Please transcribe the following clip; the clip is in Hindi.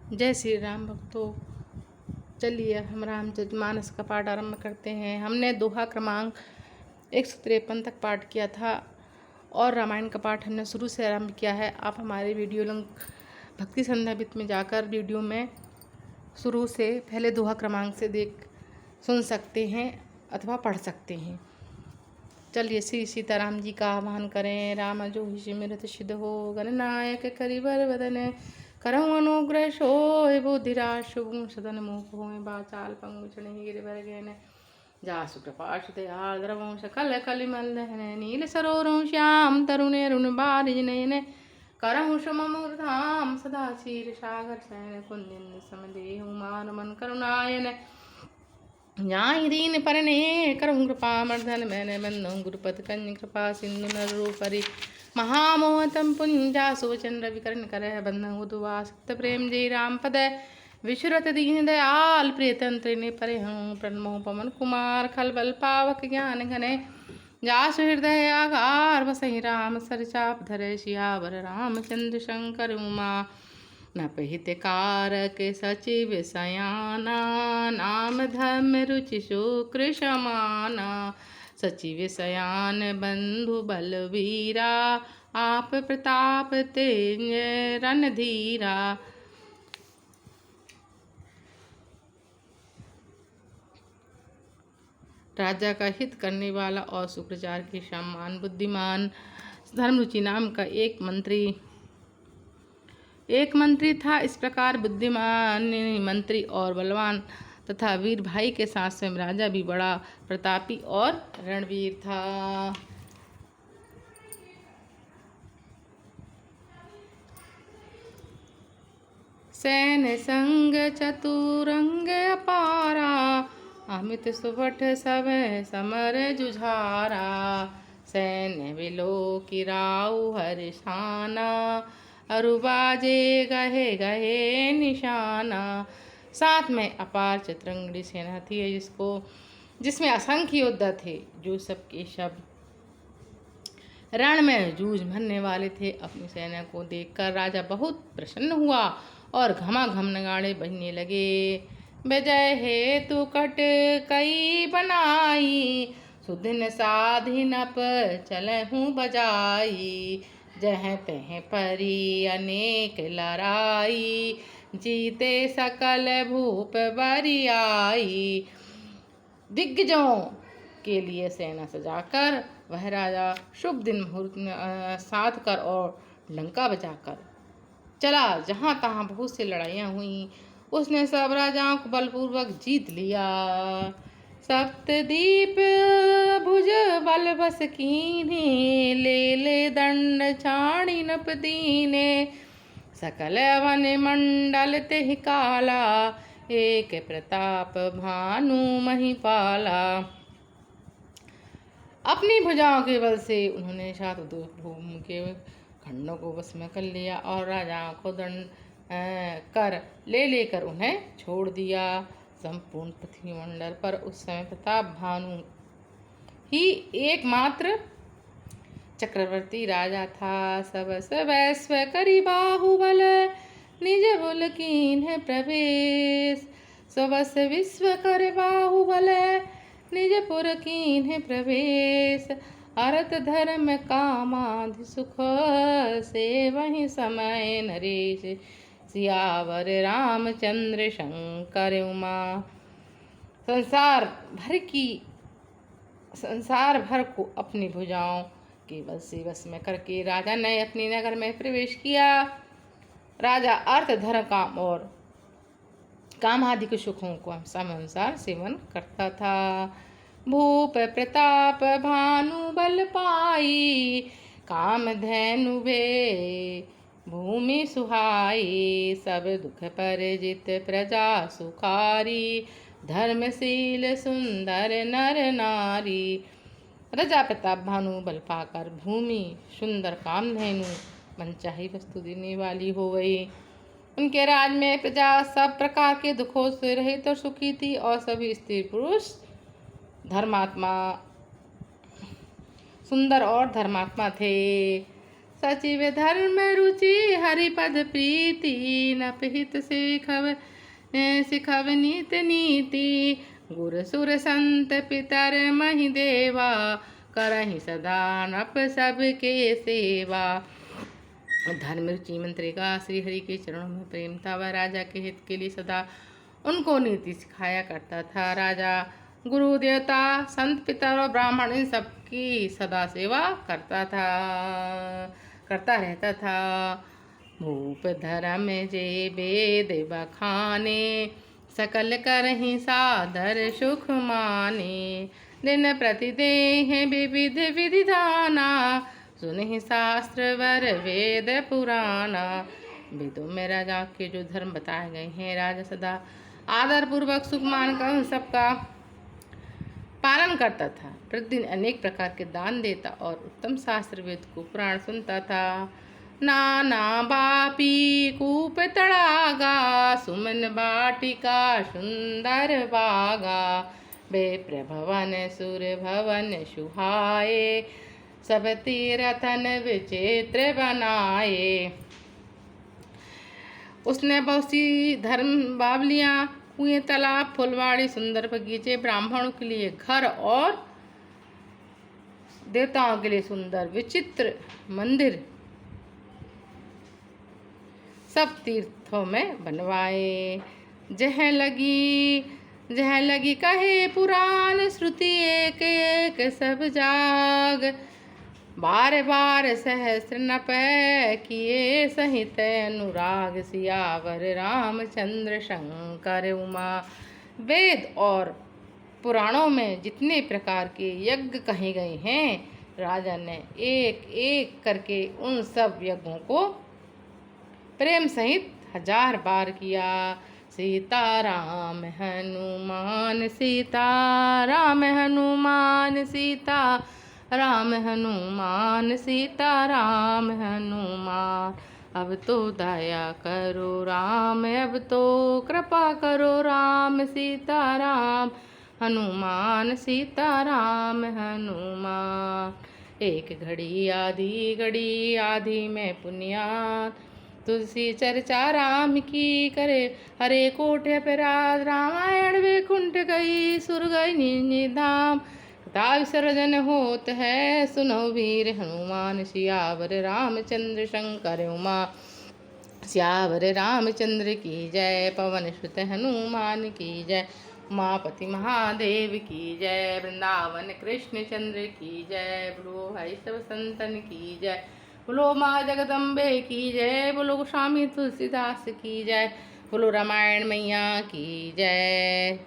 जय श्री राम भक्तों। चलिए हम रामचरितमानस का पाठ आरंभ करते हैं। हमने दोहा क्रमांक 153 तक पाठ किया था और रामायण का पाठ हमने शुरू से आरंभ किया है। आप हमारे वीडियो लिंक भक्ति संध्यावित में जाकर वीडियो में शुरू से पहले दोहा क्रमांक से सुन सकते हैं अथवा पढ़ सकते हैं। चलिए श्री सीताराम जी का आह्वान करें। राम जो ही सिमरत सिद्ध हो, गणनायक करिबर वदन, करहु अनुग्रह सोय बुद्धिराज शुभ सदन मुख होय, बाचाल पंगु चढ़हि गिरिवर गहन, जासु कृपा दयाल द्रवं सकल कलिमल दहन, नील सरोवरं श्याम तरुण अरुण बारिज नयन, करहु सममूर्धाम सदा क्षीर सागर शयन, कुंदिन समदेहु मान मन करुणायन, जाहि दीन परने करहु कृपा मर्दन, मैंने बंदो गुरुपद कन्य कृपा सिंधु नर रूपरि, महामोहतम पुंजासु वचन रविकरण करह बंधन उदुवा, सत्य प्रेम जय राम पद विश्रुत दीन दयाल, प्रियतंत्र ने परे हूँ प्रणमो पवन कुमार, खलबल पावक ज्ञान घने, जासु हृदय आगार बसहि राम सरचाप धरे, सियावर रामचंद्र शंकर उमा, नपहित कारक सचिव सयाना, नाम धर्म रुचि शुक्र समाना, सचिव सयान बंधु बलवीरा, आप प्रताप तेज रणधीरा। राजा का हित करने वाला और शुक्राचार्य के सम्मान बुद्धिमान धर्मरुचि नाम का एक मंत्री था। इस प्रकार बुद्धिमान मंत्री और बलवान तथा वीर भाई के साथ स्वयं राजा भी बड़ा प्रतापी और रणवीर था। सैन्य संग चतुरंग अपारा, अमित सुभट सब समर जुझारा, सैन्य विलो किराऊ हर्षाना, अरुबाजे गहे गहे निशाना। साथ में अपार चतुरंगी सेना थी जिसमें असंख्य योद्धा थे, जो सबके शब्द रण में जूझ भरने वाले थे। अपनी सेना को देखकर राजा बहुत प्रसन्न हुआ और घमाघम नगाड़े बजने लगे। विजय हेतु कट कई बनाई, सुदिन साधिन अप चलहूँ बजाई, जह तह परी अनेक लड़ाई, जीते सकल भूप बरियाई। दिग्गजों के लिए सेना सजाकर वह राजा शुभ दिन मुहूर्त साध कर और लंका बजाकर चला। जहाँ तहाँ बहुत सी लड़ाइयाँ हुई, उसने सब राजाओं को बलपूर्वक जीत लिया। सप्तदीप भुज बल बस कीन्हे, ले ले दंड छाड़ी नप दीने, सकल वन मंडल तेहि काला, एक प्रताप भानु महिपाला। अपनी भुजाओं के बल से उन्होंने सात भूमि के खंडों को वश में कर लिया और राजाओं को दंड कर लेकर उन्हें छोड़ दिया। संपूर्ण पृथ्वी मंडल पर उस समय प्रताप भानु ही एकमात्र चक्रवर्ती राजा था। सब वैश्व करी बाहुबल, निज बुल कीन्ह प्रवेश, सबस विश्व कर बाहुबल, निज पुर कीन्ह प्रवेश, अरत धर्म कामाधि सुख, से वही समय नरेश, सियावर रामचंद्र शंकर उमा। संसार भर को अपनी भुजाओं के बल से वश में करके राजा ने अपने नगर में प्रवेश किया। राजा अर्थ धर्म काम और काम आदि के सुखों को अनुसार सेवन करता था। भूप प्रताप भानु बल पाई, काम धैनु भे भूमि सुहाई, सब दुख पर जित प्रजा सुखारी, धर्मशील सुंदर नर नारी। राजा प्रताप भानु बल पाकर भूमि सुंदर कामधेनु मनचाही वस्तु देने वाली हो गई। उनके राज में प्रजा सब प्रकार के दुखों से रहित और सुखी थी और सभी स्त्री पुरुष धर्मात्मा सुंदर और धर्मात्मा थे। सचिव धर्म रुचि हरिपद प्रीति न पिहित सिखव नीत नीति गुर सुर संत पितर महि देवा करहि सदा नप सबके सेवा। धर्म रुचि मंत्री का श्री हरि के चरणों में प्रेम था। वह राजा के हित के लिए सदा उनको नीति सिखाया करता था। राजा गुरु देवता संत पितर और ब्राह्मण इन सबकी सदा सेवा करता रहता था। भूप धर्म जे वेद बखाने सकल करहि सादर सुख माने दिन प्रतिदेह विविध विधिधाना सुनहि शास्त्र वर वेद पुराना। वेदों में राजा के जो धर्म बताए गए हैं, राजा सदा आदर पूर्वक सुख मानकर उन सबका पालन करता था। प्रतिदिन अनेक प्रकार के दान देता और उत्तम शास्त्र वेद को पुराण सुनता था। नाना बापी कूप तड़ागा सुमन बाटिका सुंदर बागा विप्र भवन सुर भवन सुहाए सब तीरथन विचित्र बनाए। उसने बहुत सी धर्म बावलियाँ, कुएं, तालाब, फुलवाड़ी, सुंदर बगीचे, ब्राह्मणों के लिए घर और देवताओं के लिए सुंदर विचित्र मंदिर सब तीर्थों में बनवाए। जह लगी कहे पुराण श्रुति एक एक सब जाग बार बार सहस्र नप किए सहित अनुराग सियावर रामचंद्र शंकर उमा। वेद और पुराणों में जितने प्रकार के यज्ञ कहे गए हैं, राजा ने एक एक करके उन सब यज्ञों को प्रेम सहित 1000 बार किया। सीताराम हनुमान सीताराम हनुमान सीताराम हनुमान सीताराम हनुमान। अब तो दया करो राम, अब तो कृपा करो राम सीताराम हनुमान सीताराम हनुमान। एक घड़ी आधी में पुण्यात तुलसी चर्चा राम की करे हरे कोठे पे रामायण वैकुंठ गई सुर गई निज धाम। कथा विसर्जन होत है सुनो वीर हनुमान सियावर रामचंद्र शंकर उमा। सियावर रामचंद्र की जय पवन सुत हनुमान की जय। उमापति महादेव की जय। वृंदावन कृष्ण चंद्र की जय। बोलो भाई सब संतन की जय। बोलो माँ जगदम्बे की जय। बोलो गोस्वामी तुलसीदास की जय। बोलो रामायण मैया की जय।